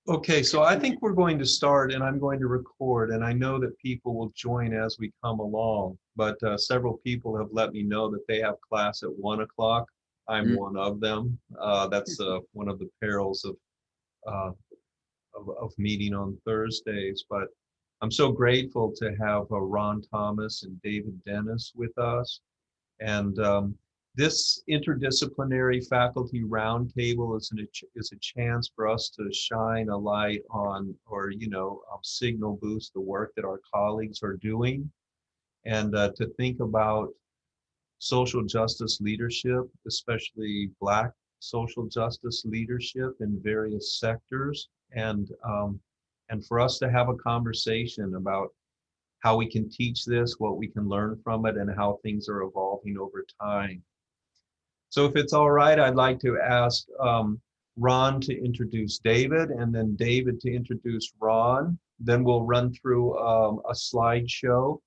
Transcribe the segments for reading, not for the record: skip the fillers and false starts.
Okay, so I think we're going to start and I'm going to record, and I know that people will join as we come along, but several people have let me know that they have class at 1 o'clock. I'm Mm. one of them. That's one of the perils uh, of meeting on Thursdays, but I'm so grateful to have Ron Thomas and David Dennis with us. And this interdisciplinary faculty roundtable is a chance for us to shine a light on, or signal boost the work that our colleagues are doing, and to think about social justice leadership, especially Black social justice leadership in various sectors, and for us to have a conversation about how we can teach this, what we can learn from it, and how things are evolving over time. So if it's all right, I'd like to ask Ron to introduce David, and then David to introduce Ron. Then we'll run through a slideshow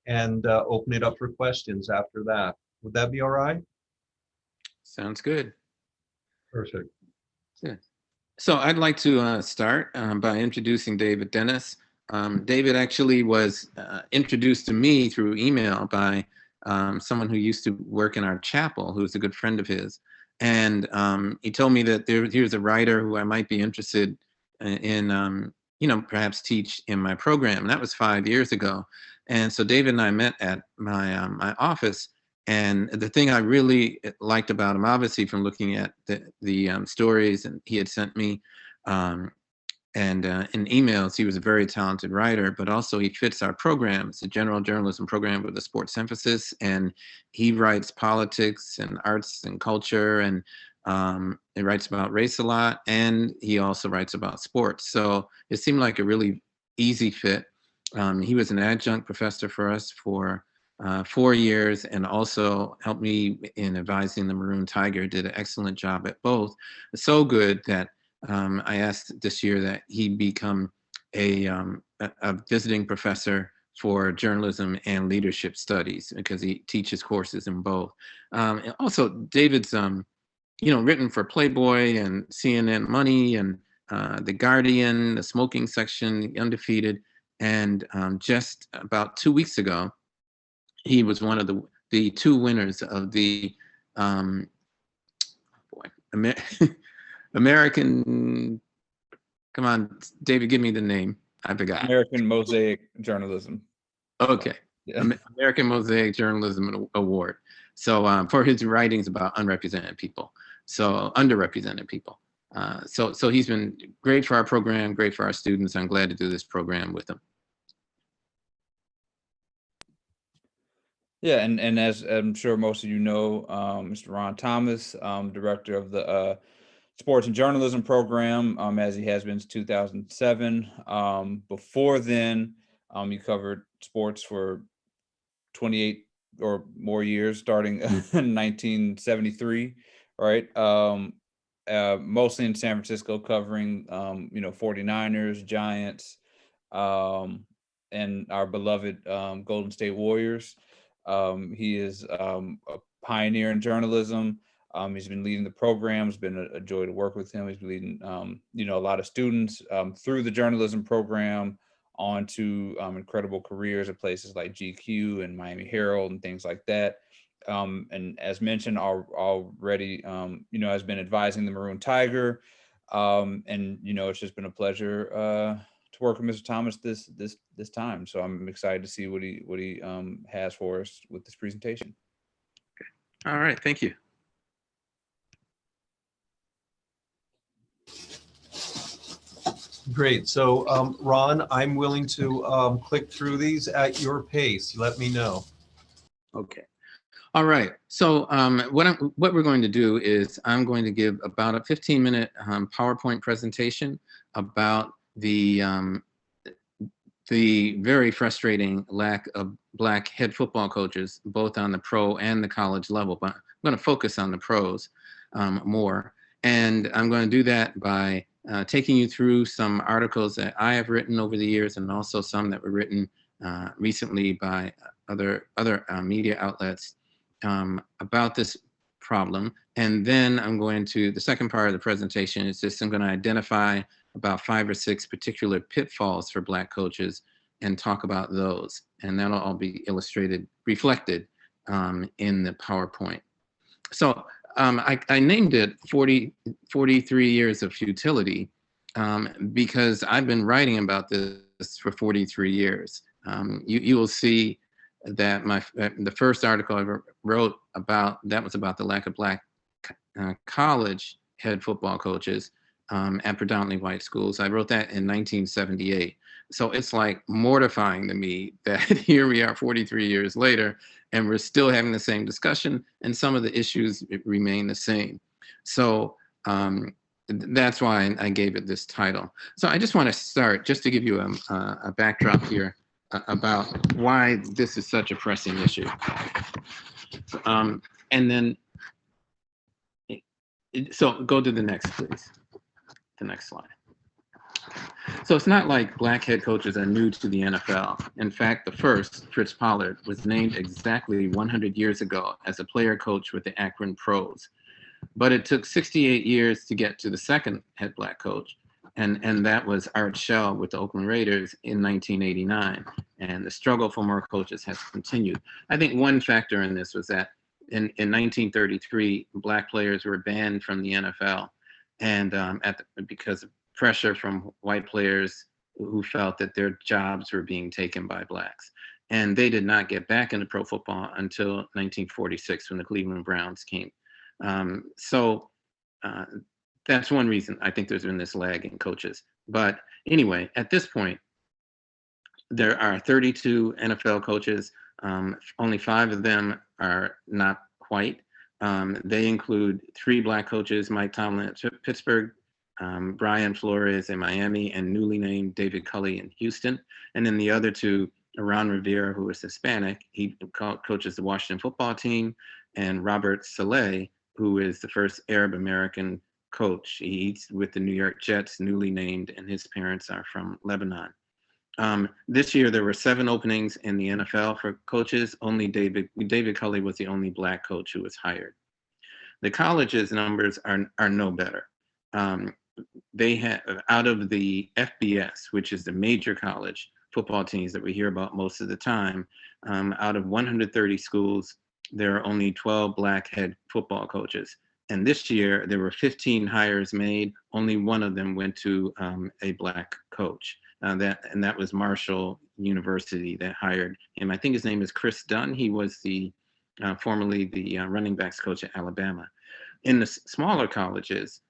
and open it up for questions after that. Would that be all right? Sounds good. Perfect. Yeah. So I'd like to start by introducing David Dennis. David actually was introduced to me through email by someone who used to work in our chapel, who's a good friend of his. And he told me that here's a writer who I might be interested in, perhaps teach in my program. And that was 5 years ago. And so David and I met at my office. And the thing I really liked about him, obviously from looking at the stories and he had sent me, and in emails, he was a very talented writer, but also he fits our program. It's a general journalism program with a sports emphasis, and he writes politics and arts and culture, and he writes about race a lot, and he also writes about sports. So it seemed like a really easy fit. He was an adjunct professor for us for 4 years and also helped me in advising the Maroon Tiger, did an excellent job at both. So good that I asked this year that he become a visiting professor for journalism and leadership studies because he teaches courses in both. And also, David's written for Playboy and CNN Money and The Guardian, The Smoking Section, Undefeated, and just about 2 weeks ago, he was one of the two winners of the boy, American, come on, David, give me the name. I forgot. American Mosaic Journalism. Okay. Yeah. American Mosaic Journalism Award. So for his writings about underrepresented people. So he's been great for our program, great for our students. I'm glad to do this program with him. Yeah, and as I'm sure most of you know, Mr. Ron Thomas, director of the Sports and Journalism program, as he has been since 2007. Before then, he covered sports for 28 or more years, starting in 1973, right? Mostly in San Francisco, covering 49ers, Giants, and our beloved Golden State Warriors. He is a pioneer in journalism. He's been leading the program. It's been a joy to work with him. He's been leading, a lot of students through the journalism program on to incredible careers at places like GQ and Miami Herald and things like that. And as mentioned already, has been advising the Maroon Tiger. And it's just been a pleasure to work with Mr. Thomas this time. So I'm excited to see what he has for us with this presentation. All right, thank you. Great. So Ron, I'm willing to click through these at your pace. Let me know. Okay. All right. So what we're going to do is I'm going to give about a 15-minute PowerPoint presentation about the very frustrating lack of Black head football coaches, both on the pro and the college level. But I'm going to focus on the pros more. And I'm going to do that by taking you through some articles that I have written over the years and also some that were written recently by other media outlets about this problem. And then the second part of the presentation is just I'm going to identify about 5 or 6 particular pitfalls for Black coaches and talk about those. And that'll all be reflected in the PowerPoint. So I named it 43 Years of Futility because I've been writing about this for 43 years. You will see that the first article I ever wrote was about the lack of Black college head football coaches at predominantly white schools. I wrote that in 1978. So it's like mortifying to me that here we are 43 years later and we're still having the same discussion and some of the issues remain the same. So that's why I gave it this title. So I just want to start just to give you a backdrop here about why this is such a pressing issue. And then, so go to the next, please. The next slide. So it's not like Black head coaches are new to the NFL. In fact, the first, Fritz Pollard, was named exactly 100 years ago as a player coach with the Akron Pros. But it took 68 years to get to the second head Black coach, and that was Art Shell with the Oakland Raiders in 1989. And the struggle for more coaches has continued. I think one factor in this was that in 1933, Black players were banned from the NFL, and because of pressure from white players who felt that their jobs were being taken by Blacks. And they did not get back into pro football until 1946 when the Cleveland Browns came. So that's one reason I think there's been this lag in coaches. But anyway, at this point, there are 32 NFL coaches. Only 5 of them are not white. They include 3 Black coaches, Mike Tomlin at Pittsburgh, Brian Flores in Miami, and newly named David Culley in Houston. And then the other 2, Ron Rivera, who is Hispanic, he coaches the Washington football team, and Robert Saleh, who is the first Arab American coach. He's with the New York Jets, newly named, and his parents are from Lebanon. This year, there were 7 openings in the NFL for coaches. Only David Culley was the only Black coach who was hired. The colleges numbers are no better. They have, out of the FBS, which is the major college football teams that we hear about most of the time, out of 130 schools, there are only 12 Black head football coaches. And this year, there were 15 hires made. Only one of them went to a Black coach. That was Marshall University that hired him. I think his name is Chris Dunn. He was formerly the running backs coach at Alabama. In the smaller colleges,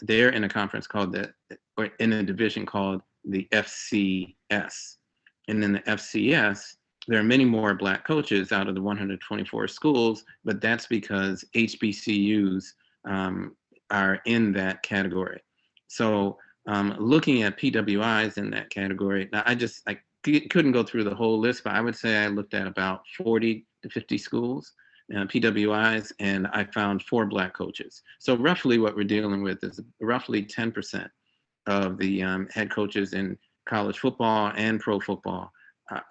they're in a conference or in a division called the FCS. And in the FCS, there are many more Black coaches out of the 124 schools, but that's because HBCUs are in that category. So looking at PWIs in that category, now I couldn't go through the whole list, but I would say I looked at about 40 to 50 schools, PWIs, and I found 4 Black coaches. So roughly what we're dealing with is roughly 10% of the head coaches in college football and pro football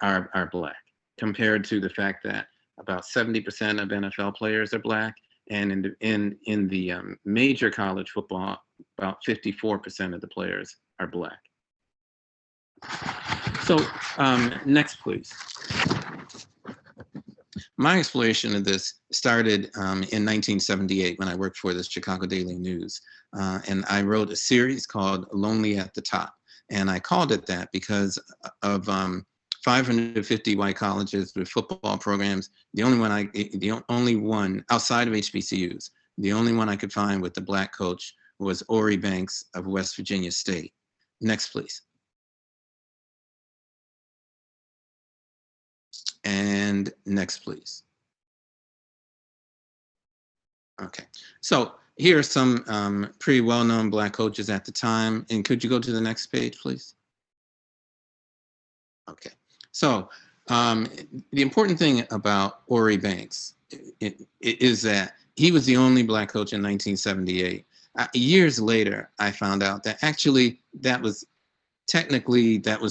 are Black, compared to the fact that about 70% of NFL players are Black, and in the major college football, about 54% of the players are Black. So next, please. My exploration of this started in 1978 when I worked for the Chicago Daily News. And I wrote a series called Lonely at the Top. And I called it that because of 550 white colleges with football programs. The only one outside of HBCUs, the only one I could find with the Black coach was Ori Banks of West Virginia State. Next, please. And next, please. Okay, so here are some pretty well-known Black coaches at the time. And could you go to the next page, please? Okay, so the important thing about Ori Banks is that he was the only Black coach in 1978. Years later, I found out that actually that was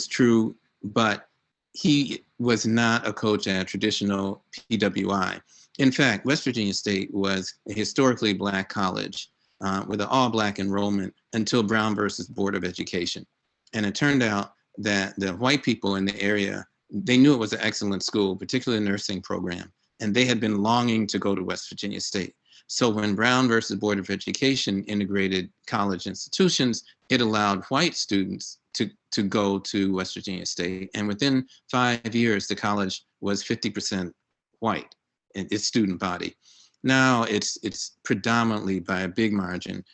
true, but he was not a coach at a traditional PWI. In fact, West Virginia State was a historically Black college with an all-Black enrollment until Brown versus Board of Education. And it turned out that the white people in the area, they knew it was an excellent school, particularly the nursing program, and they had been longing to go to West Virginia State. So when Brown versus Board of Education integrated college institutions, it allowed white students to go to West Virginia State. And within 5 years, the college was 50% white in its student body. Now it's predominantly by a big margin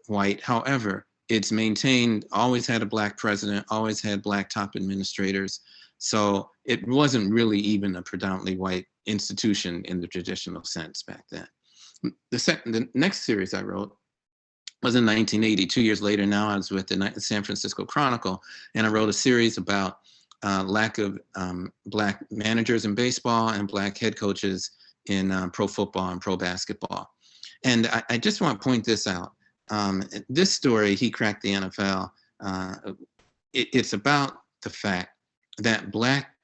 white. However, it's maintained, always had a Black president, always had Black top administrators. So it wasn't really even a predominantly white institution in the traditional sense back then. The next series I wrote was in 1980. 2 years later, now I was with the San Francisco Chronicle, and I wrote a series about lack of Black managers in baseball and Black head coaches in pro football and pro basketball. And I just want to point this out. This story, He Cracked the NFL, it's about the fact that Black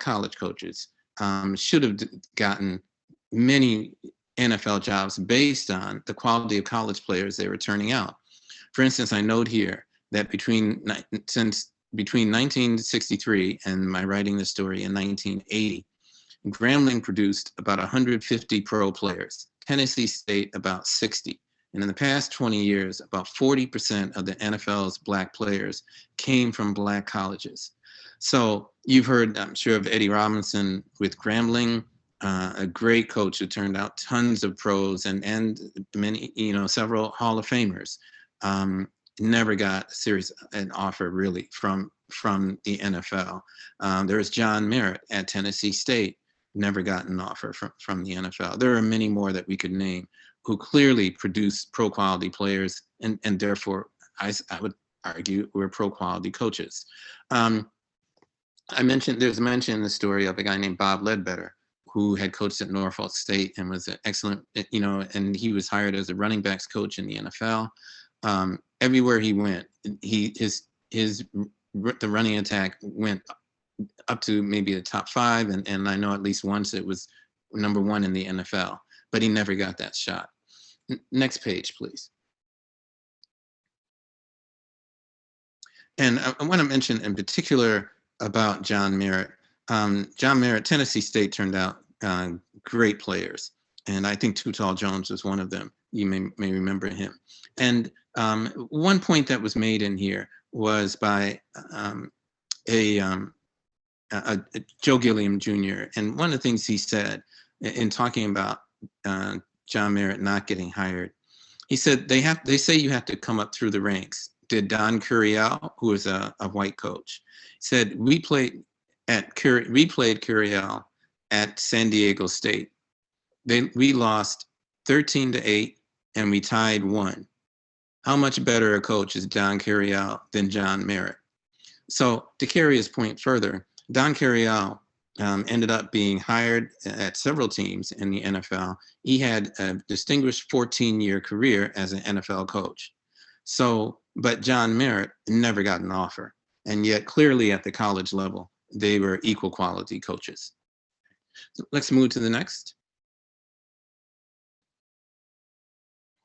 college coaches should have gotten many NFL jobs based on the quality of college players they were turning out. For instance, I note here that between 1963 and my writing this story in 1980, Grambling produced about 150 pro players, Tennessee State about 60. And in the past 20 years, about 40% of the NFL's Black players came from Black colleges. So you've heard, I'm sure, of Eddie Robinson with Grambling, a great coach who turned out tons of pros and many, several Hall of Famers. Never got an offer really from the NFL. There's John Merritt at Tennessee State, never got an offer from the NFL. There are many more that we could name who clearly produce pro quality players, and therefore I would argue we're pro quality coaches. There's a mention in the story of a guy named Bob Ledbetter, who had coached at Norfolk State and was an excellent, and he was hired as a running backs coach in the NFL. Everywhere he went, the running attack went up to maybe the top 5, and I know at least once it was number 1 in the NFL, but he never got that shot. Next page, please. And I want to mention in particular about John Merritt. John Merritt, Tennessee State turned out great players. And I think Too Tall Jones was one of them. You may remember him. And one point that was made in here was by Joe Gilliam Jr. And one of the things he said in talking about John Merritt not getting hired, he said, they say you have to come up through the ranks. Did Don Curiel, who was a white coach, said, we played Curiel at San Diego State. We lost 13-8 and we tied 1. How much better a coach is Don Curiel than John Merritt? So to carry his point further, Don Curiel ended up being hired at several teams in the NFL. He had a distinguished 14-year career as an NFL coach. But John Merritt never got an offer. And yet clearly at the college level, they were equal quality coaches. So let's move to the next.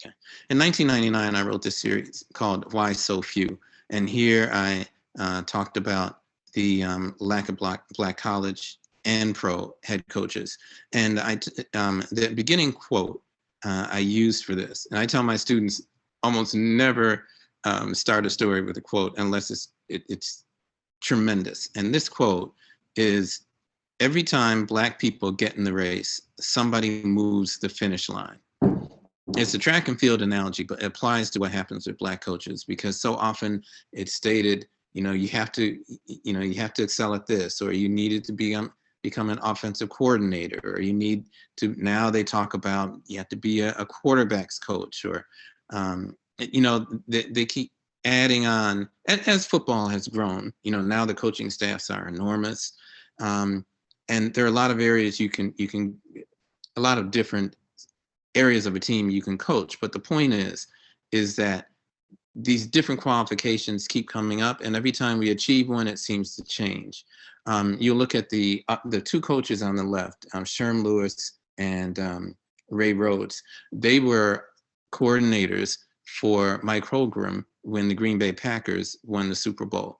Okay. In 1999, I wrote this series called Why So Few? And here I talked about the lack of black college and pro head coaches. And the beginning quote I used for this, and I tell my students almost never start a story with a quote unless it's tremendous. And this quote is, every time Black people get in the race, somebody moves the finish line. It's a track and field analogy, but it applies to what happens with Black coaches, because so often it's stated, you have to excel at this, or you needed to become an offensive coordinator, or you need to, now they talk about you have to be a quarterback's coach, or, they keep adding on as football has grown. Now the coaching staffs are enormous. And there are a lot of areas a lot of different areas of a team you can coach. But the point is that these different qualifications keep coming up, and every time we achieve one, it seems to change. You look at the 2 coaches on the left, Sherm Lewis and Ray Rhodes. They were coordinators for Mike Holmgren when the Green Bay Packers won the Super Bowl.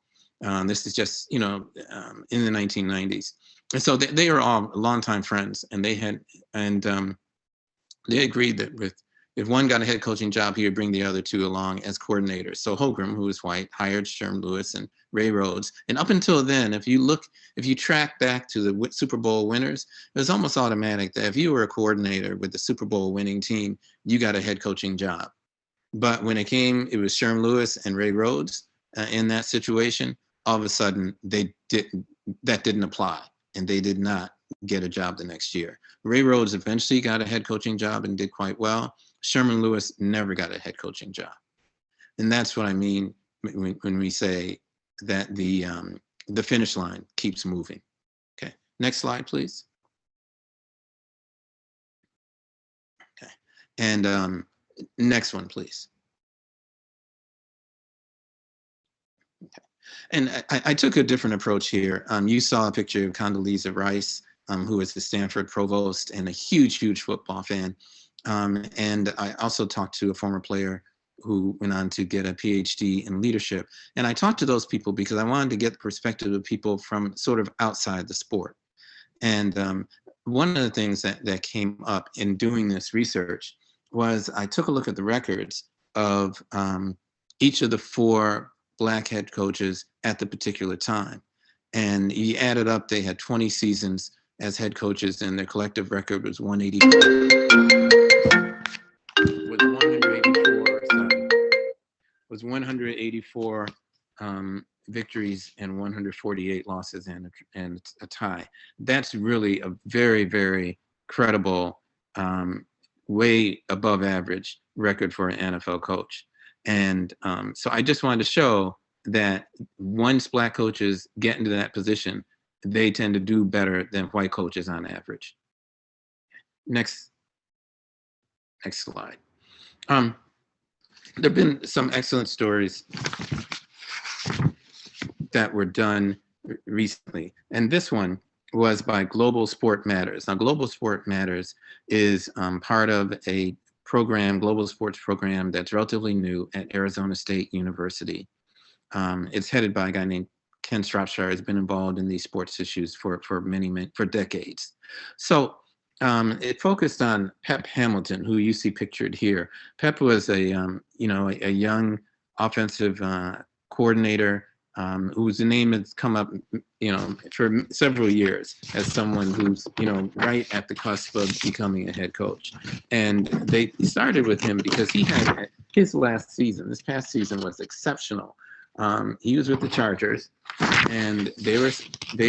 This is just, in the 1990s. And so they are all longtime friends, and they agreed that if one got a head coaching job, he would bring the other two along as coordinators. So Holmgren, who was white, hired Sherm Lewis and Ray Rhodes. And up until then, if you track back to the Super Bowl winners, it was almost automatic that if you were a coordinator with the Super Bowl winning team, you got a head coaching job. But when it was Sherm Lewis and Ray Rhodes in that situation, all of a sudden that didn't apply, and they did not get a job the next year. Ray Rhodes eventually got a head coaching job and did quite well. Sherman Lewis never got a head coaching job. And that's what I mean when we say that the finish line keeps moving. Okay, next slide, please. Okay, and next one, please. Okay. And I took a different approach here. You saw a picture of Condoleezza Rice, who is the Stanford provost and a huge, huge football fan. And I also talked to a former player who went on to get a PhD in leadership. And I talked to those people because I wanted to get the perspective of people from sort of outside the sport. And one of the things that came up in doing this research was I took a look at the records of each of the 4 Black head coaches at the particular time. And he added up, they had 20 seasons as head coaches, and their collective record was 184 victories and 148 losses and a tie. That's really a very, very credible, way above average record for an NFL coach. And so I just wanted to show that once Black coaches get into that position, they tend to do better than white coaches on average. Next slide. There have been some excellent stories that were done recently, and this one was by Global Sport Matters. Now, Global Sport Matters is part of a program, global sports program, that's relatively new at Arizona State University. It's headed by a guy named Ken Shropshire. Has been involved in these sports issues for decades. So it focused on Pep Hamilton, who you see pictured here. Pep was a young offensive coordinator whose name has come up, for several years as someone who's, right at the cusp of becoming a head coach. And they started with him because he had his last season. This past season was exceptional. He was with the Chargers, and they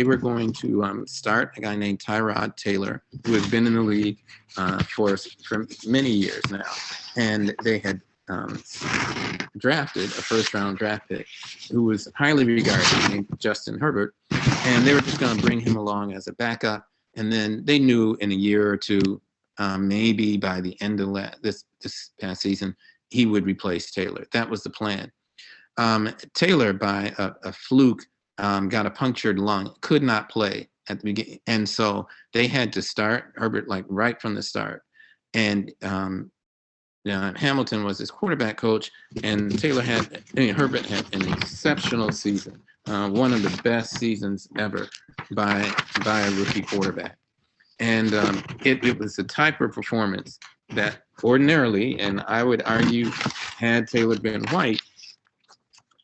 were going to start a guy named Tyrod Taylor, who has been in the league for many years now, and they had drafted a first-round draft pick who was highly regarded, named Justin Herbert, and they were just going to bring him along as a backup, and then they knew in a year or two, maybe by the end of this past season, he would replace Taylor. That was the plan. Taylor, by a fluke, got a punctured lung, could not play at the beginning. And so they had to start Herbert right from the start. And Hamilton was his quarterback coach, and Herbert had an exceptional season, one of the best seasons ever by a rookie quarterback. And it was the type of performance that ordinarily, and I would argue, had Taylor been white,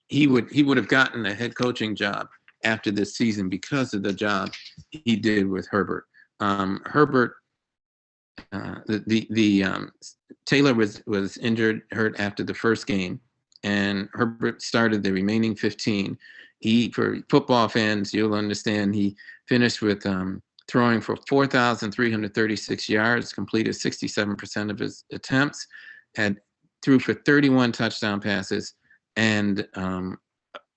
he would have gotten a head coaching job after this season because of the job he did with Herbert. Taylor was hurt after the first game, and Herbert started the remaining 15. For football fans, you'll understand, he finished with throwing for 4,336 yards, completed 67% of his attempts, threw for 31 touchdown passes, and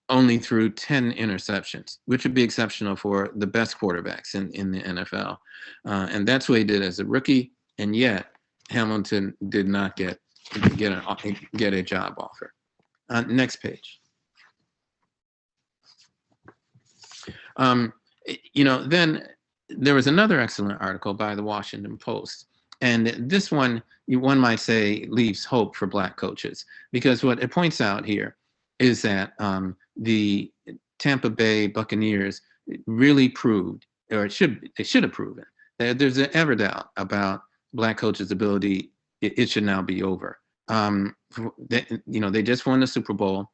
only threw 10 interceptions, which would be exceptional for the best quarterbacks in the NFL. And that's what he did as a rookie, and yet Hamilton did not get a job offer. Next page. Then there was another excellent article by the Washington Post And this one, one might say, leaves hope for Black coaches, because what it points out here is that the Tampa Bay Buccaneers really proved, or they should have proven, that there's an ever doubt about Black coaches' ability. It should now be over. They just won the Super Bowl.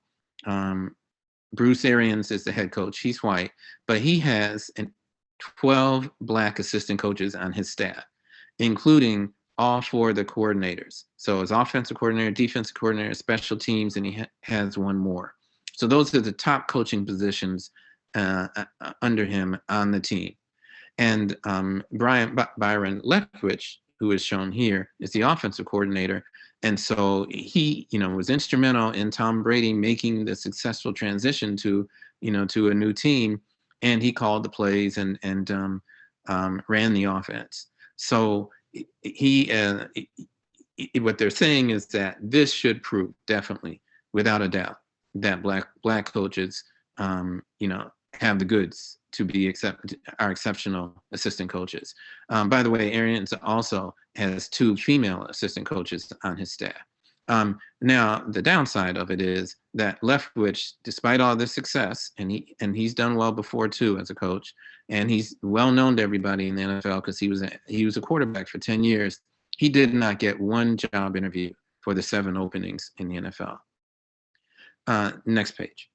Bruce Arians is the head coach. He's white, but he has 12 Black assistant coaches on his staff, including all 4 of the coordinators. So his offensive coordinator, defensive coordinator, special teams, and he has one more. So those are the top coaching positions under him on the team. And Byron Leftwich, who is shown here, is the offensive coordinator. And so he, was instrumental in Tom Brady making the successful transition to a new team. And he called the plays and ran the offense. So what they're saying is that this should prove definitely, without a doubt, that black coaches, have the goods to be are exceptional assistant coaches. By the way, Arians also has 2 female assistant coaches on his staff. Now, the downside of it is that Leftwich, despite all this success, and he's done well before too as a coach, and he's well known to everybody in the NFL because he was a quarterback for 10 years. He did not get one job interview for the 7 openings in the NFL. Next page.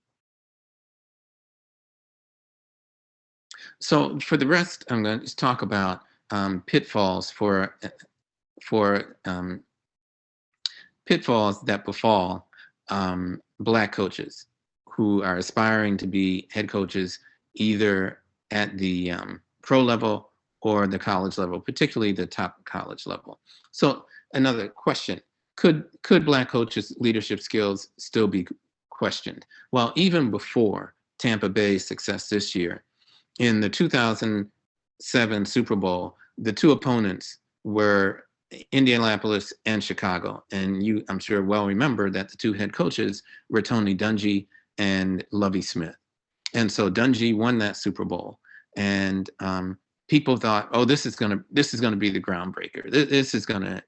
So for the rest, I'm going to just talk about pitfalls pitfalls that befall Black coaches who are aspiring to be head coaches either at the pro level or the college level, particularly the top college level. So another question, could Black coaches' leadership skills still be questioned? Well, even before Tampa Bay's success this year, in the 2007 Super Bowl, the 2 opponents were Indianapolis and Chicago. And you, I'm sure, well remember that the 2 head coaches were Tony Dungy and Lovie Smith. And so Dungy won that Super Bowl. And people thought, oh, this is gonna be the groundbreaker. This is gonna,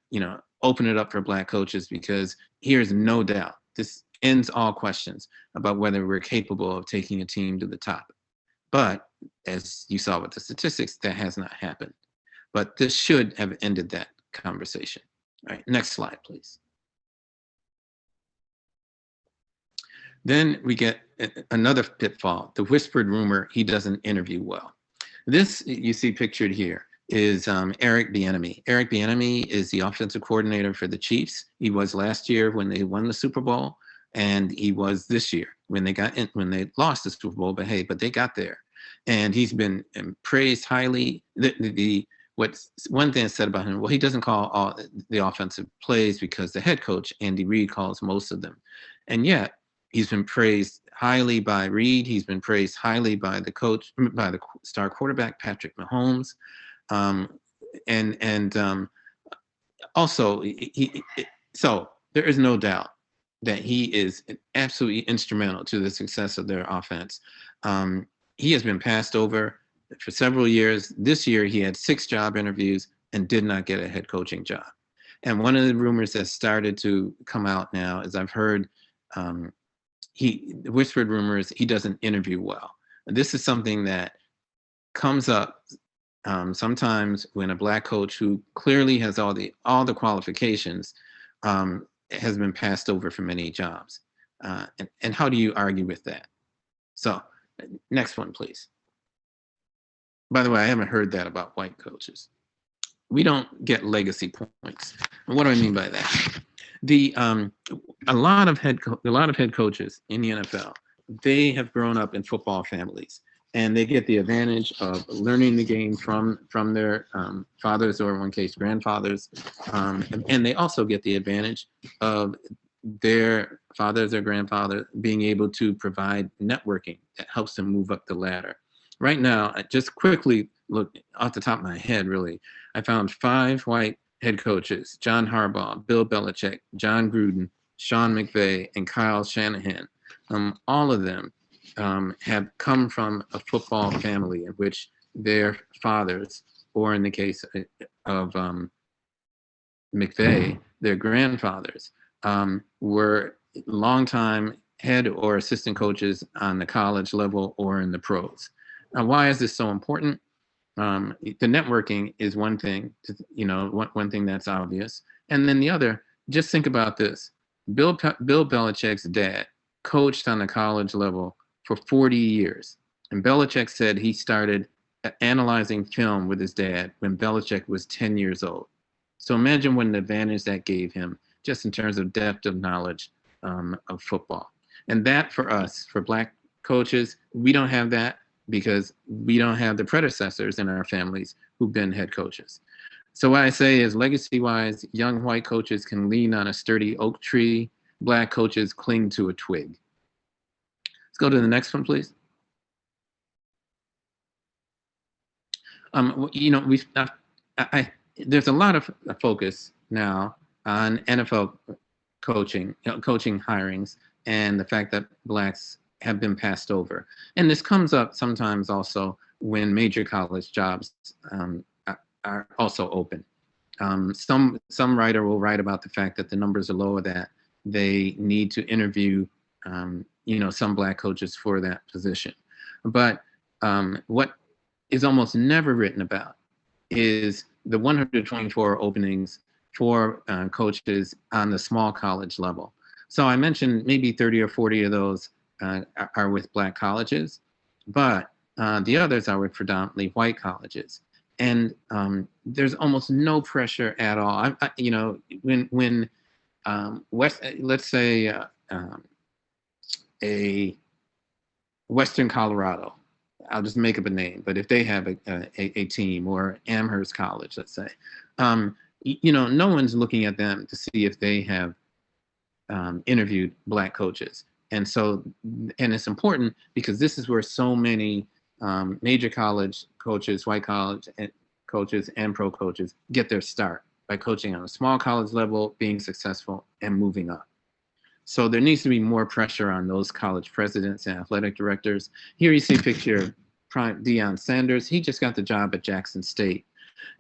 open it up for Black coaches, because here's no doubt, this ends all questions about whether we're capable of taking a team to the top. But as you saw with the statistics, that has not happened. But this should have ended that conversation. All right, next slide, please. Then we get another pitfall, the whispered rumor he doesn't interview well. This you see pictured here is Eric Bieniemy. Eric Bieniemy is the offensive coordinator for the Chiefs. He was last year when they won the Super Bowl, and he was this year when they lost the Super Bowl. But they got there, and he's been praised highly. What's one thing said about him? Well, he doesn't call all the offensive plays because the head coach Andy Reid calls most of them, and yet he's been praised highly by Reid. He's been praised highly by the star quarterback Patrick Mahomes, also so there is no doubt that he is absolutely instrumental to the success of their offense. He has been passed over for several years. This year, he had 6 job interviews and did not get a head coaching job. And one of the rumors that started to come out now is I've heard whispered rumors he doesn't interview well. And this is something that comes up sometimes when a Black coach who clearly has all the qualifications has been passed over for many jobs. And how do you argue with that? So next one, please. By the way, I haven't heard that about white coaches. We don't get legacy points. And what do I mean by that? A lot of head coaches in the NFL, they have grown up in football families, and they get the advantage of learning the game from their fathers, or in one case, grandfathers, and they also get the advantage of their fathers or grandfathers being able to provide networking that helps them move up the ladder. Right now, I just quickly look off the top of my head, really, I found 5 white head coaches: John Harbaugh, Bill Belichick, John Gruden, Sean McVay, and Kyle Shanahan. All of them have come from a football family in which their fathers, or in the case of McVay, their grandfathers, were longtime head or assistant coaches on the college level or in the pros. Now, why is this so important? The networking is one thing, one thing that's obvious. And then the other, just think about this. Bill Belichick's dad coached on the college level for 40 years. And Belichick said he started analyzing film with his dad when Belichick was 10 years old. So imagine what an advantage that gave him just in terms of depth of knowledge of football. And that for us, for Black coaches, we don't have that because we don't have the predecessors in our families who've been head coaches. So what I say is legacy-wise, young white coaches can lean on a sturdy oak tree, Black coaches cling to a twig. Let's go to the next one, please. There's a lot of focus now on NFL coaching hirings and the fact that Blacks have been passed over. And this comes up sometimes also when major college jobs are also open. Some writer will write about the fact that the numbers are lower, that they need to interview some Black coaches for that position. But what is almost never written about is the 124 openings for coaches on the small college level. So I mentioned maybe 30 or 40 of those are with Black colleges, but the others are with predominantly white colleges. And there's almost no pressure at all. When let's say a Western Colorado, I'll just make up a name, but if they have a team, or Amherst College, let's say, no one's looking at them to see if they have interviewed Black coaches. And it's important because this is where so many major college coaches, white college coaches and pro coaches get their start by coaching on a small college level, being successful and moving up. So there needs to be more pressure on those college presidents and athletic directors. Here you see a picture of Deion Sanders. He just got the job at Jackson State.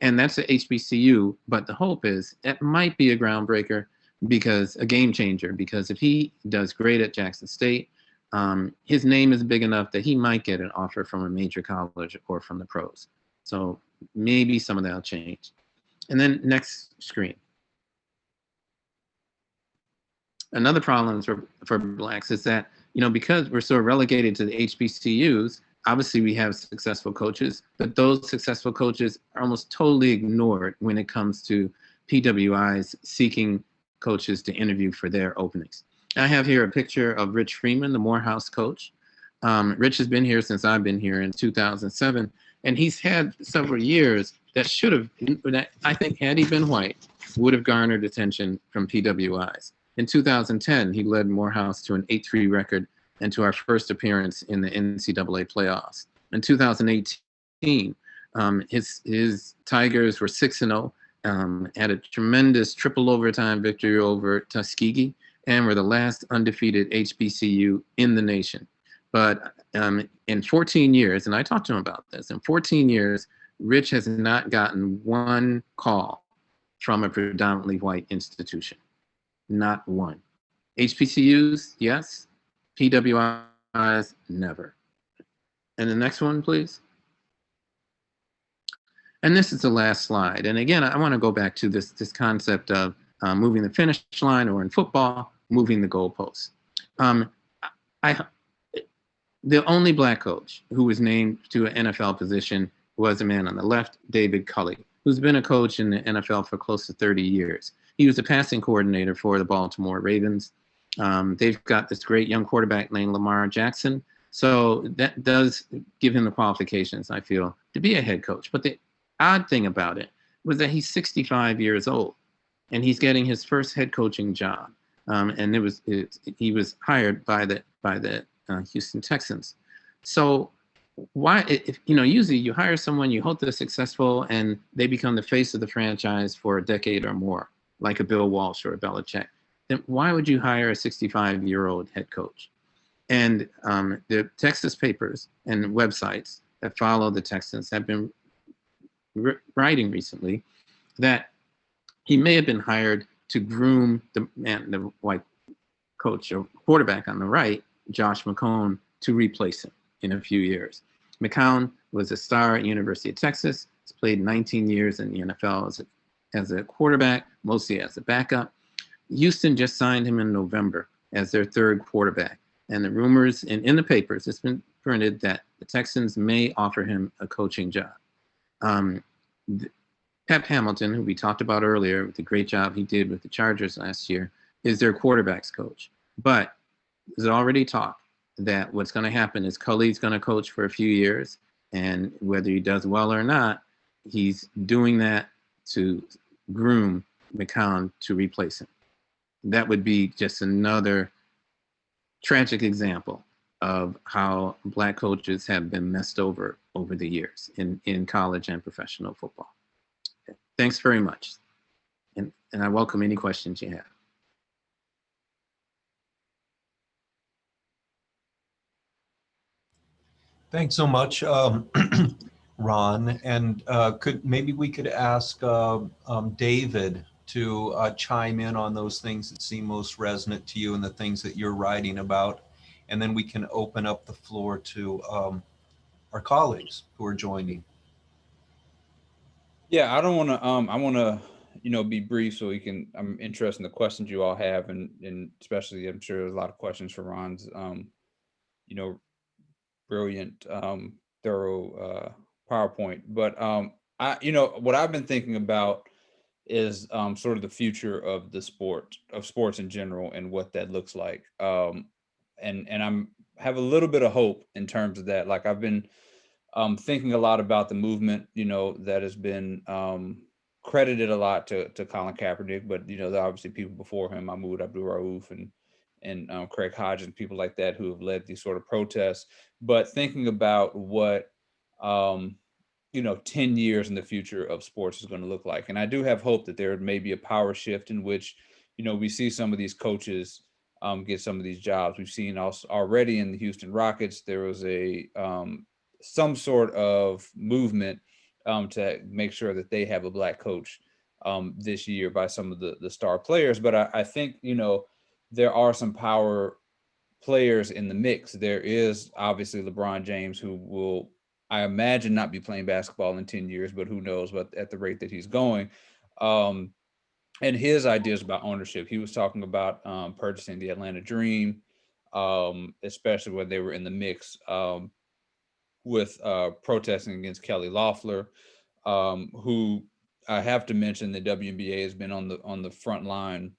And that's a HBCU, but the hope is it might be a groundbreaker, because a game changer, because if he does great at Jackson State, his name is big enough that he might get an offer from a major college or from the pros. So maybe some of that will change. And then next screen. Another problem for Blacks is that, because we're so relegated to the HBCUs, obviously we have successful coaches, but those successful coaches are almost totally ignored when it comes to PWIs seeking coaches to interview for their openings. I have here a picture of Rich Freeman, the Morehouse coach. Rich has been here since I've been here in 2007, and he's had several years that I think had he been white, would have garnered attention from PWIs. In 2010, he led Morehouse to an 8-3 record and to our first appearance in the NCAA playoffs. In 2018, his Tigers were 6-0, had a tremendous triple overtime victory over Tuskegee, and were the last undefeated HBCU in the nation. But in 14 years, and I talked to him about this, in 14 years, Rich has not gotten one call from a predominantly white institution. Not one. HBCUs, yes. PWIs, never. And the next one, please. And this is the last slide. And again, I want to go back to this concept of moving the finish line, or in football, moving the goalposts. The only Black coach who was named to an NFL position was a man on the left, David Culley, who's been a coach in the NFL for close to 30 years. He was the passing coordinator for the Baltimore Ravens. They've got this great young quarterback named Lamar Jackson. So that does give him the qualifications, I feel, to be a head coach. But the odd thing about it was that he's 65 years old and he's getting his first head coaching job. And he was hired by the Houston Texans. So why, usually you hire someone, you hope they're successful and they become the face of the franchise for a decade or more, like a Bill Walsh or a Belichick. Then why would you hire a 65-year-old head coach? And the Texas papers and websites that follow the Texans have been writing recently that he may have been hired to groom the white coach or quarterback on the right, Josh McCown, to replace him in a few years. McCown was a star at University of Texas. He's played 19 years in the NFL as a quarterback, mostly as a backup. Houston just signed him in November as their third quarterback. And the rumors in the papers, it's been printed that the Texans may offer him a coaching job. Pep Hamilton, who we talked about earlier, with the great job he did with the Chargers last year, is their quarterback's coach. But there's already talk that what's going to happen is Culley's going to coach for a few years, and whether he does well or not, he's doing that to groom McCown to replace him. That would be just another tragic example of how Black coaches have been messed over the years in college and professional football. Thanks very much. And I welcome any questions you have. Thanks so much, Ron. And maybe we could ask David to chime in on those things that seem most resonant to you and the things that you're writing about. And then we can open up the floor to our colleagues who are joining. Yeah, I don't want to. I want to, be brief so we can. I'm interested in the questions you all have, and especially, I'm sure there's a lot of questions for Ron's, brilliant, thorough PowerPoint. But what I've been thinking about is sort of the future of sports in general, and what that looks like. And I'm have a little bit of hope in terms of that. Like I've been thinking a lot about the movement, that has been credited a lot to Colin Kaepernick, but there are obviously people before him, Mahmoud Abdul-Rauf and Craig Hodges, people like that who have led these sort of protests. But thinking about what 10 years in the future of sports is going to look like, and I do have hope that there may be a power shift in which we see some of these coaches get some of these jobs. We've seen also already in the Houston Rockets there was a some sort of movement to make sure that they have a Black coach this year by some of the star players. But I think, there are some power players in the mix. There is obviously LeBron James, who will, I imagine, not be playing basketball in 10 years, but who knows, but at the rate that he's going. And his ideas about ownership, he was talking about purchasing the Atlanta Dream, especially when they were in the mix with protesting against Kelly Loeffler, who I have to mention the WNBA has been on the front line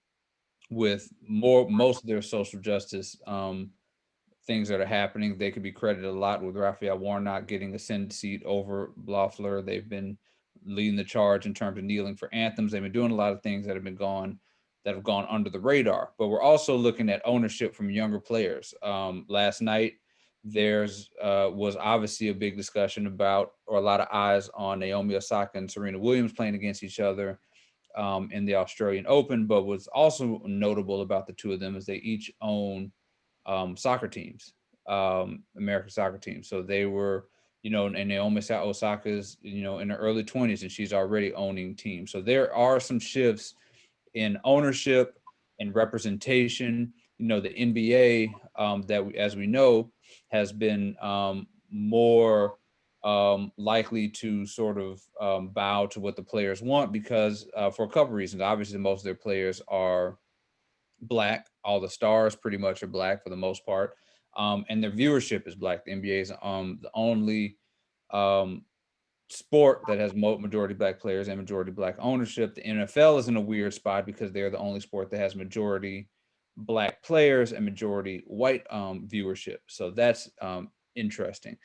with most of their social justice things that are happening. They could be credited a lot with Raphael Warnock getting a Senate seat over Loeffler. They've been leading the charge in terms of kneeling for anthems. They've been doing a lot of things that have gone under the radar. But we're also looking at ownership from younger players. Last night, was obviously a big discussion about, or a lot of eyes on, Naomi Osaka and Serena Williams playing against each other in the Australian Open. But what's also notable about the two of them is they each own soccer teams, American soccer teams. So they were, and Naomi Osaka's, in her early 20s, and she's already owning teams. So there are some shifts in ownership and representation. The NBA, as we know, has been more likely to sort of bow to what the players want, because for a couple reasons. Obviously, most of their players are Black. All the stars pretty much are Black for the most part, and their viewership is Black. The NBA is the only sport that has majority Black players and majority Black ownership. The NFL is in a weird spot because they're the only sport that has majority Black players and majority white viewership. So that's interesting.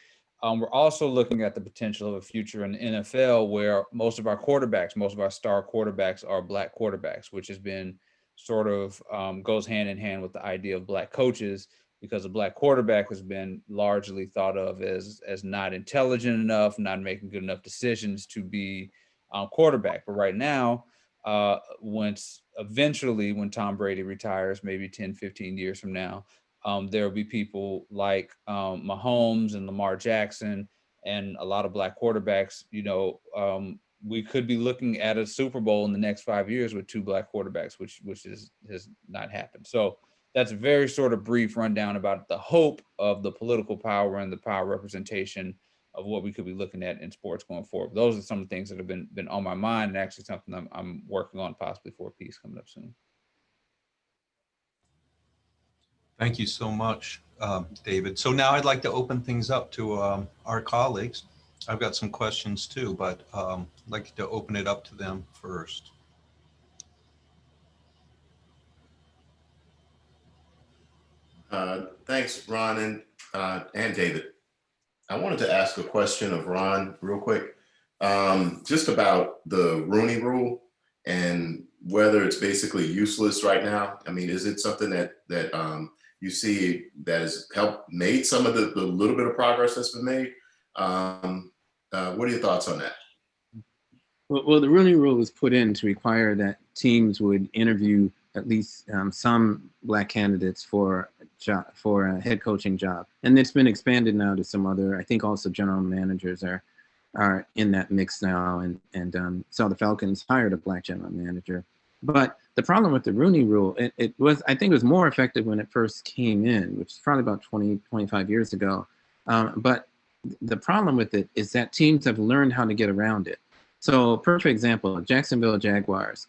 We're also looking at the potential of a future in the NFL where most of our star quarterbacks are Black quarterbacks, which has been sort of goes hand in hand with the idea of Black coaches, because a Black quarterback has been largely thought of as not intelligent enough, not making good enough decisions to be quarterback. But right now, when Tom Brady retires, maybe 10, 15 years from now, there will be people like Mahomes and Lamar Jackson and a lot of Black quarterbacks, we could be looking at a Super Bowl in the next 5 years with 2 black quarterbacks, which has not happened. So that's a very sort of brief rundown about the hope of the political power and the power representation of what we could be looking at in sports going forward. Those are some of the things that have been on my mind, and actually something I'm working on possibly for a piece coming up soon. Thank you so much, David. So now I'd like to open things up to our colleagues. I've got some questions too, but I'd like to open it up to them first. Thanks, Ron and David. I wanted to ask a question of Ron real quick, just about the Rooney Rule and whether it's basically useless right now. I mean, is it something that you see that has helped made some of the little bit of progress that's been made? What are your thoughts on that? Well, the Rooney Rule was put in to require that teams would interview at least some black candidates for a head coaching job, and it's been expanded now to some other. I think also general managers are in that mix now, and so the Falcons hired a black general manager. But the problem with the Rooney Rule, I think it was more effective when it first came in, which is probably about 25 years ago. But the problem with it is that teams have learned how to get around it. So, perfect example, Jacksonville Jaguars.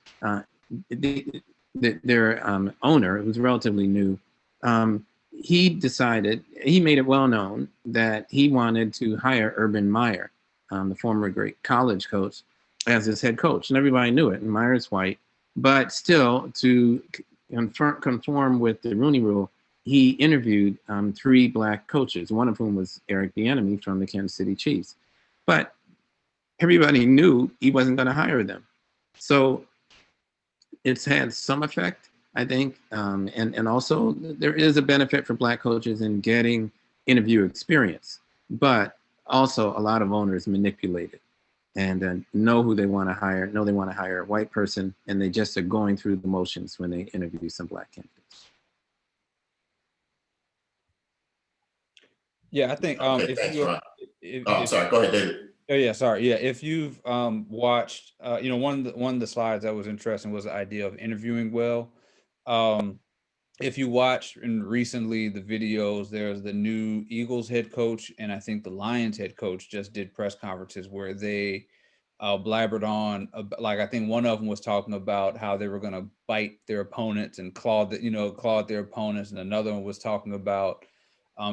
Their owner, who's relatively new, he made it well known that he wanted to hire Urban Meyer, the former great college coach, as his head coach. And everybody knew it, and Meyer's white. But still, to conform with the Rooney Rule, he interviewed 3 black coaches, one of whom was Eric Bieniemy from the Kansas City Chiefs. But everybody knew he wasn't going to hire them. So it's had some effect, I think. And also there is a benefit for black coaches in getting interview experience. But also a lot of owners manipulate it and know who they want to hire, know they want to hire a white person, and they just are going through the motions when they interview some black candidates. Yeah, I think Okay, thanks, Ron. I'm sorry, go ahead, David. Oh yeah, sorry. Yeah, if you've watched, one of the slides that was interesting was the idea of interviewing well. If you watch recently the videos, there's the new Eagles head coach, and I think the Lions head coach just did press conferences where they blabbered on, like I think one of them was talking about how they were going to bite their opponents and claw at their opponents, and another one was talking about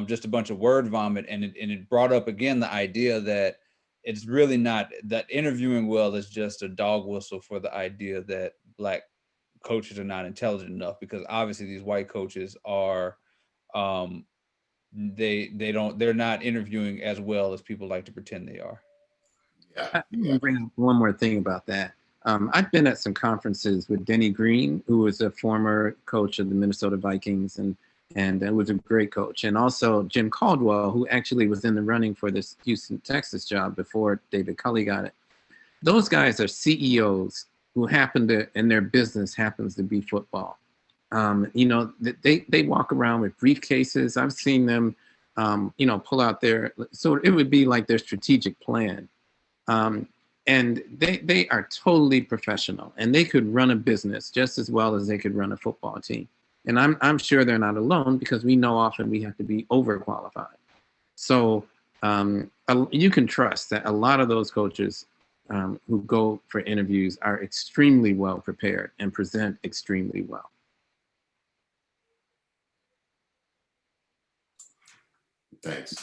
just a bunch of word vomit, and it brought up again the idea that it's really not that interviewing well is just a dog whistle for the idea that black coaches are not intelligent enough, because obviously these white coaches are they're not interviewing as well as people like to pretend they are. I want to bring up one more thing about that. I've been at some conferences with Denny Green, who was a former coach of the Minnesota Vikings and was a great coach, and also Jim Caldwell, who actually was in the running for this Houston, Texas job before David Culley got it. Those guys are CEOs who and their business happens to be football. They walk around with briefcases. I've seen them, pull out so it would be like their strategic plan. And they are totally professional, and they could run a business just as well as they could run a football team. And I'm sure they're not alone, because we know often we have to be overqualified. So you can trust that a lot of those coaches who go for interviews are extremely well prepared and present extremely well. Thanks.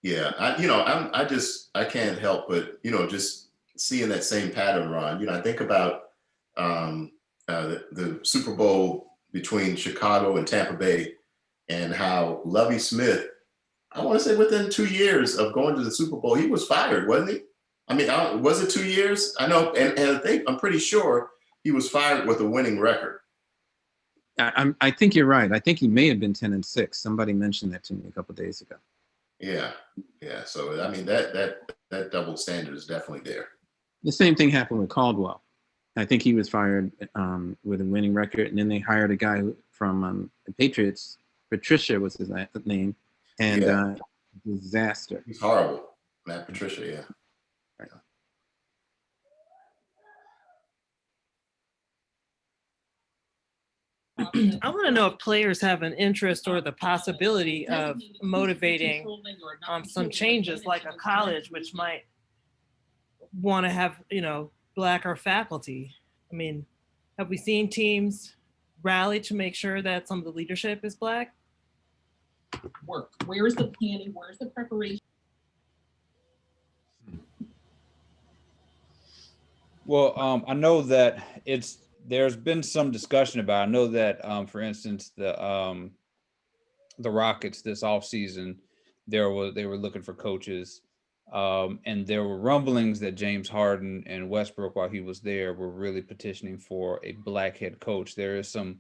Yeah, I can't help but, just seeing that same pattern, Ron. I think about the Super Bowl between Chicago and Tampa Bay, and how Lovie Smith, I want to say within 2 years of going to the Super Bowl, he was fired, wasn't he? I mean, was it 2 years? I know, and I'm pretty sure he was fired with a winning record. I think you're right. I think he may have been 10-6. Somebody mentioned that to me a couple of days ago. Yeah. So I mean, that double standard is definitely there. The same thing happened with Caldwell. I think he was fired with a winning record, and then they hired a guy from the Patriots. Patricia was his name, and disaster. He's horrible, Matt Patricia. Yeah. Right. I want to know if players have an interest or the possibility of motivating some changes, like a college, which might want to have, blacker faculty. I mean, have we seen teams rally to make sure that some of the leadership is Black? Work. Where is the planning? Where's the preparation? Well, I know that there's been some discussion about. I know that, for instance, the Rockets this offseason, they were looking for coaches, and there were rumblings that James Harden and Westbrook, while he was there, were really petitioning for a Black head coach. There were some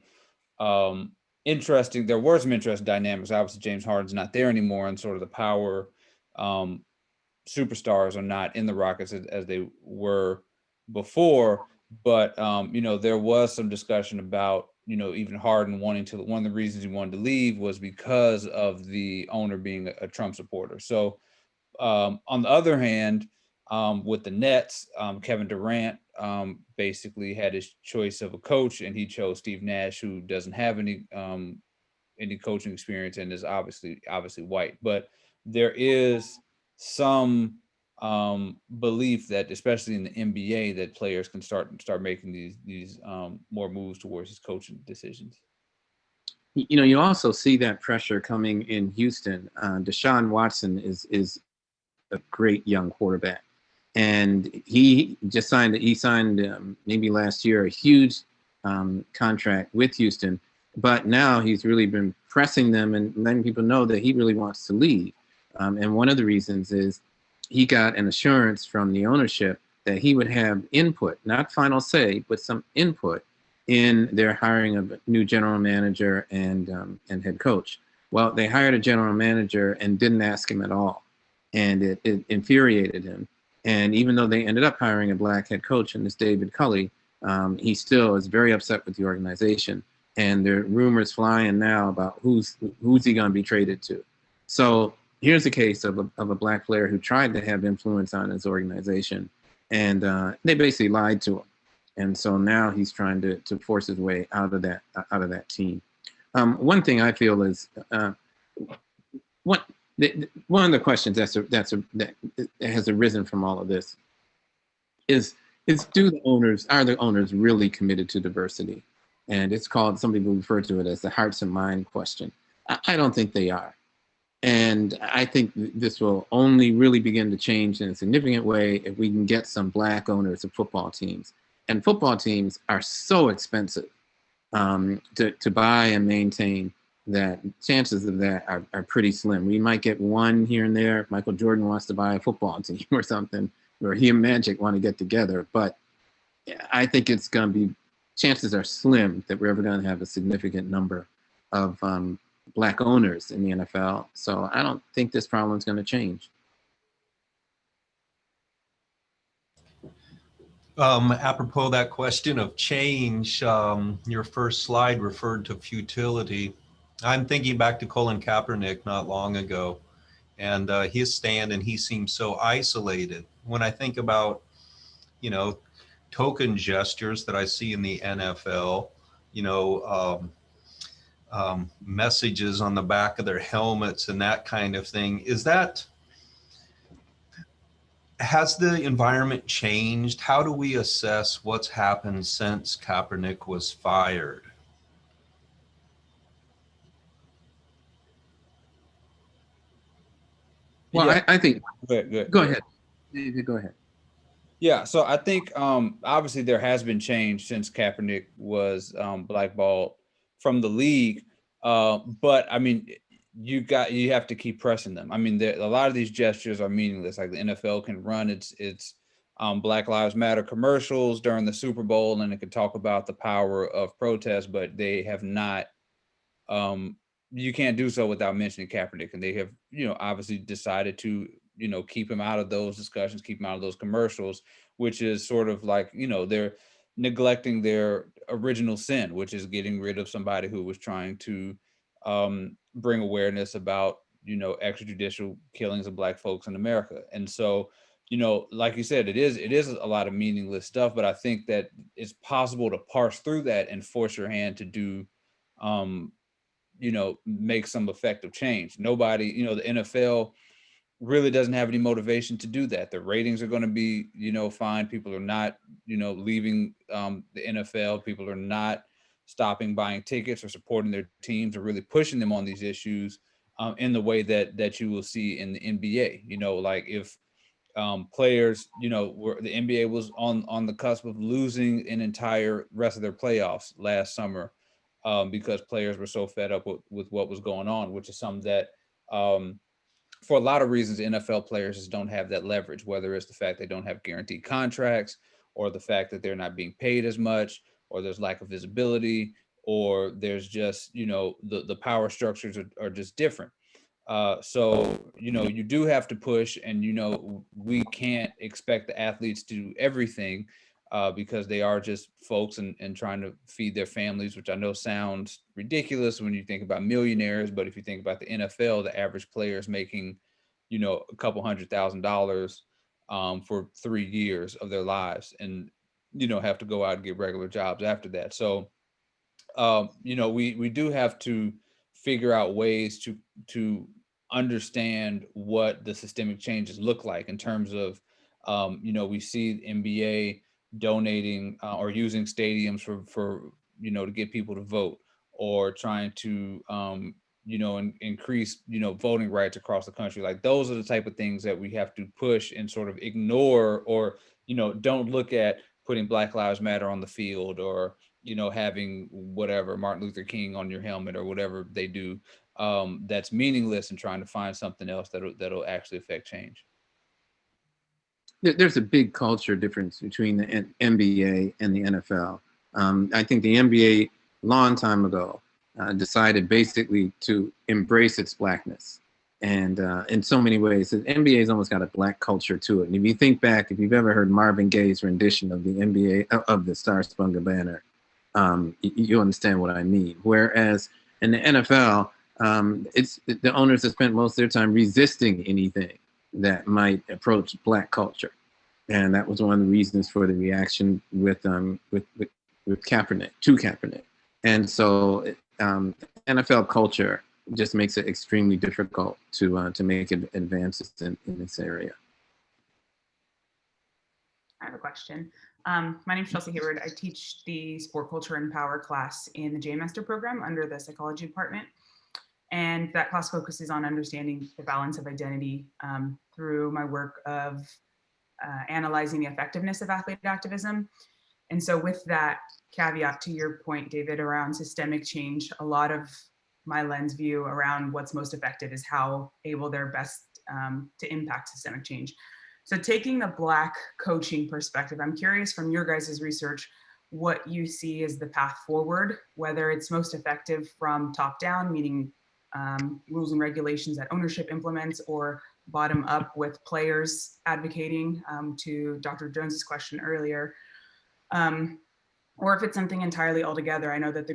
interesting dynamics. Obviously, James Harden's not there anymore, and sort of the power superstars are not in the Rockets as they were before. But there was some discussion about even Harden one of the reasons he wanted to leave was because of the owner being a Trump supporter. So on the other hand, with the Nets, Kevin Durant basically had his choice of a coach, and he chose Steve Nash, who doesn't have any coaching experience and is obviously white. But there is some belief that, especially in the NBA, that players can start making these more moves towards his coaching decisions. You also see that pressure coming in Houston. Deshaun Watson is a great young quarterback, and he signed maybe last year a huge contract with Houston, but now he's really been pressing them and letting people know that he really wants to leave. And one of the reasons is he got an assurance from the ownership that he would have input, not final say, but some input in their hiring of a new general manager and head coach. Well, they hired a general manager and didn't ask him at all. And it infuriated him. And even though they ended up hiring a Black head coach, and this David Culley, he still is very upset with the organization. And there are rumors flying now about who's he going to be traded to. So here's a case of a Black player who tried to have influence on his organization, and they basically lied to him. And so now he's trying to force his way out of that team. One thing I feel is one of the questions that has arisen from all of this is are the owners really committed to diversity? And it's called, some people refer to it as the hearts and mind question. I don't think they are. And I think this will only really begin to change in a significant way if we can get some Black owners of football teams. And football teams are so expensive to buy and maintain that chances of that are pretty slim. We might get one here and there if Michael Jordan wants to buy a football team or something, or he and Magic want to get together. But I think it's going to be, chances are slim that we're ever going to have a significant number of Black owners in the NFL. So I don't think this problem is going to change. Apropos that question of change, your first slide referred to futility. I'm thinking back to Colin Kaepernick not long ago, and his stand, and he seems so isolated. When I think about, token gestures that I see in the NFL, messages on the back of their helmets and that kind of thing, has the environment changed? How do we assess what's happened since Kaepernick was fired? Well, Yeah. I think, Good. go ahead. Go ahead. Yeah, so I think obviously there has been change since Kaepernick was blackballed from the league, but I mean, you have to keep pressing them. I mean, a lot of these gestures are meaningless. Like the NFL can run its Black Lives Matter commercials during the Super Bowl, and it can talk about the power of protest, but they have not. You can't do so without mentioning Kaepernick, and they have, obviously decided to, keep him out of those discussions, keep him out of those commercials, which is sort of like, they're neglecting their original sin, which is getting rid of somebody who was trying to bring awareness about, extrajudicial killings of Black folks in America. And so, like you said, it is a lot of meaningless stuff, but I think that it's possible to parse through that and force your hand to do make some effective change. Nobody, the NFL really doesn't have any motivation to do that. The ratings are going to be, fine. People are not, leaving the NFL. People are not stopping buying tickets or supporting their teams or really pushing them on these issues in the way that you will see in the NBA. Like if players, were the NBA was on the cusp of losing an entire rest of their playoffs last summer because players were so fed up with what was going on, which is something that for a lot of reasons, NFL players just don't have that leverage, whether it's the fact they don't have guaranteed contracts or the fact that they're not being paid as much, or there's lack of visibility, or there's just, the power structures are just different. So, you do have to push, and, we can't expect the athletes to do everything because they are just folks and trying to feed their families, which I know sounds ridiculous when you think about millionaires. But if you think about the NFL, the average player is making, a couple $100,000 for 3 years of their lives, and, have to go out and get regular jobs after that. So, we do have to figure out ways to understand what the systemic changes look like in terms of, we see the NBA donating or using stadiums for to get people to vote, or trying to increase voting rights across the country. Like those are the type of things that we have to push and sort of ignore, or don't look at putting Black Lives Matter on the field, or having whatever Martin Luther King on your helmet, or whatever they do that's meaningless, and trying to find something else that'll actually affect change. There's a big culture difference between the NBA and the NFL. I think the NBA, long time ago, decided basically to embrace its blackness. And in so many ways, the NBA's almost got a black culture to it. And if you think back, if you've ever heard Marvin Gaye's rendition of the NBA, of the Star Spangled Banner, you understand what I mean. Whereas in the NFL, it's the owners have spent most of their time resisting anything that might approach black culture, and that was one of the reasons for the reaction with Kaepernick, to Kaepernick. And so NFL culture just makes it extremely difficult to make advances in this area. I have a question. My name is Chelsea Hayward. I teach the Sport Culture and Power class in the J-Master program under the psychology department. And that class focuses on understanding the balance of identity through my work of analyzing the effectiveness of athlete activism. And so with that caveat to your point, David, around systemic change, a lot of my lens view around what's most effective is how able they're best to impact systemic change. So taking the Black coaching perspective, I'm curious from your guys' research, what you see as the path forward, whether it's most effective from top down, meaning rules and regulations that ownership implements, or bottom up with players advocating, to Dr. Jones's question earlier, or if it's something entirely altogether. I know that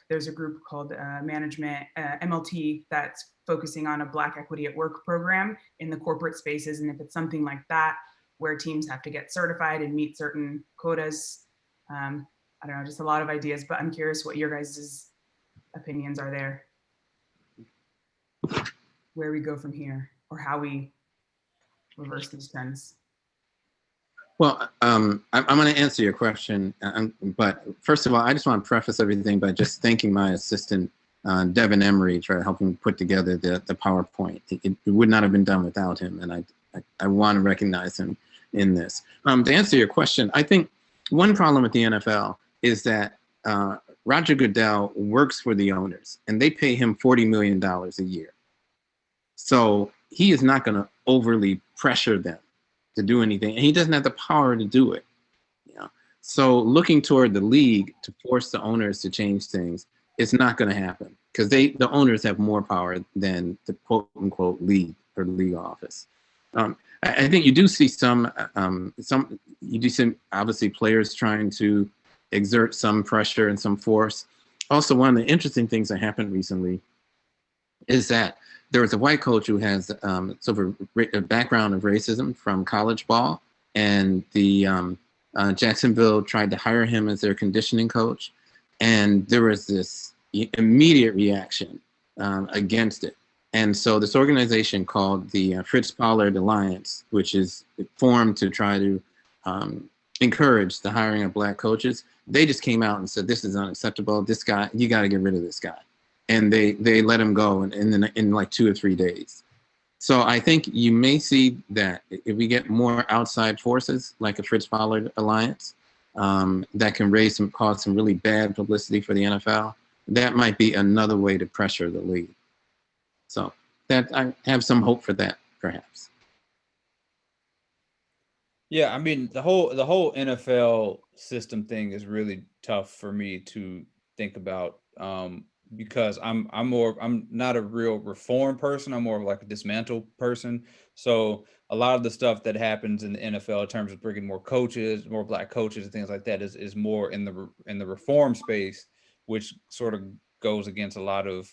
there's a group called Management MLT that's focusing on a Black Equity at Work program in the corporate spaces, and if it's something like that where teams have to get certified and meet certain quotas, I don't know, just a lot of ideas, but I'm curious what your guys' opinions are there. Where we go from here, or how we reverse these trends. Well, I'm going to answer your question, but first of all, I just want to preface everything by just thanking my assistant, Devin Emery, for helping put together the PowerPoint. It would not have been done without him, and I want to recognize him in this. To answer your question, I think one problem with the NFL is that Roger Goodell works for the owners, and they pay him $40 million a year. So he is not going to overly pressure them to do anything, and he doesn't have the power to do it. So looking toward the league to force the owners to change things, it's not going to happen, because the owners have more power than the quote unquote league or league office. I think you do see some obviously players trying to exert some pressure and some force. Also, one of the interesting things that happened recently is that there was a white coach who has sort of a background of racism from college ball, and the Jacksonville tried to hire him as their conditioning coach. And there was this immediate reaction against it. And so this organization called the Fritz Pollard Alliance, which is formed to try to encourage the hiring of Black coaches, they just came out and said, this is unacceptable. This guy, you got to get rid of this guy. And they let him go in like 2 or 3 days. So I think you may see that if we get more outside forces like a Fritz Pollard Alliance that can cause some really bad publicity for the NFL, that might be another way to pressure the league. So that I have some hope for that, perhaps. Yeah, I mean the whole NFL system thing is really tough for me to think about because I'm not a real reform person. I'm more of like a dismantle person. So a lot of the stuff that happens in the NFL in terms of bringing more coaches, more Black coaches, and things like that is more in the reform space, which sort of goes against a lot of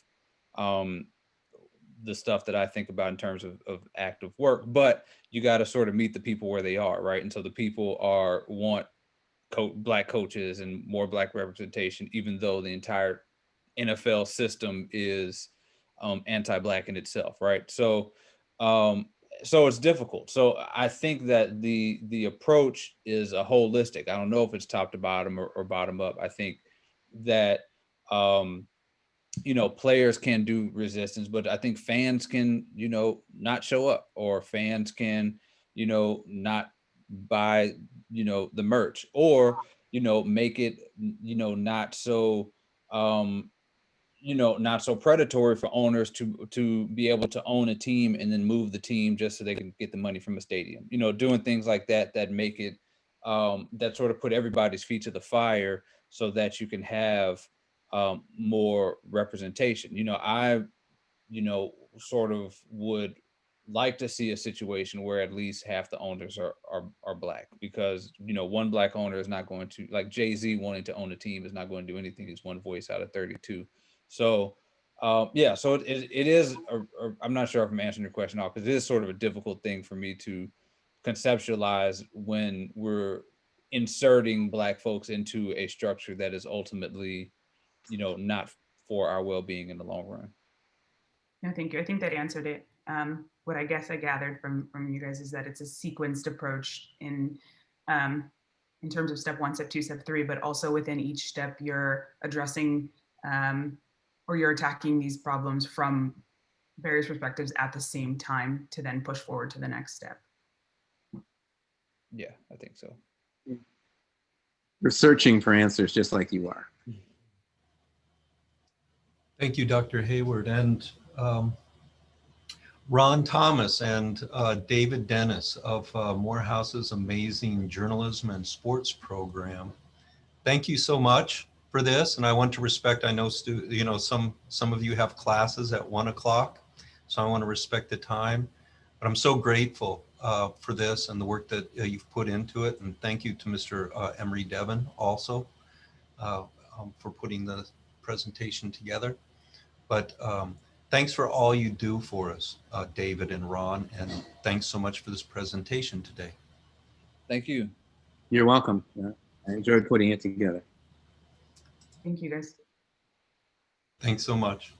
the stuff that I think about in terms of active work. But you got to sort of meet the people where they are, right? And so the people want Black coaches and more Black representation, even though the entire NFL system is anti-Black in itself, right? So so it's difficult. So I think that the approach is a holistic. I don't know if it's top to bottom or bottom up. I think that players can do resistance, but I think fans can, not show up, or fans can, not buy, the merch, or, make it, not so, not so predatory for owners to be able to own a team and then move the team just so they can get the money from a stadium, doing things like that make it, that sort of put everybody's feet to the fire so that you can have more representation. I, sort of would like to see a situation where at least half the owners are Black, because, one Black owner is not going to, like Jay-Z wanting to own a team, is not going to do anything. He's one voice out of 32. So, yeah, so it is, I'm not sure if I'm answering your question off, because it is sort of a difficult thing for me to conceptualize when we're inserting Black folks into a structure that is ultimately, not for our well-being in the long run. No, thank you. I think that answered it. What I guess I gathered from you guys is that it's a sequenced approach in terms of step 1, step 2, step 3, but also within each step you're addressing or you're attacking these problems from various perspectives at the same time to then push forward to the next step. Yeah, I think so. We're searching for answers just like you are. Thank you, Dr. Hayward. And Ron Thomas and David Dennis of Morehouse's amazing journalism and sports program. Thank you so much for this. And I want to respect, I know, some of you have classes at 1 o'clock, so I want to respect the time. But I'm so grateful for this and the work that you've put into it. And thank you to Mr. Emery Devon also for putting the presentation together. But thanks for all you do for us, David and Ron, and thanks so much for this presentation today. Thank you. You're welcome. I enjoyed putting it together. Thank you, guys. Thanks so much.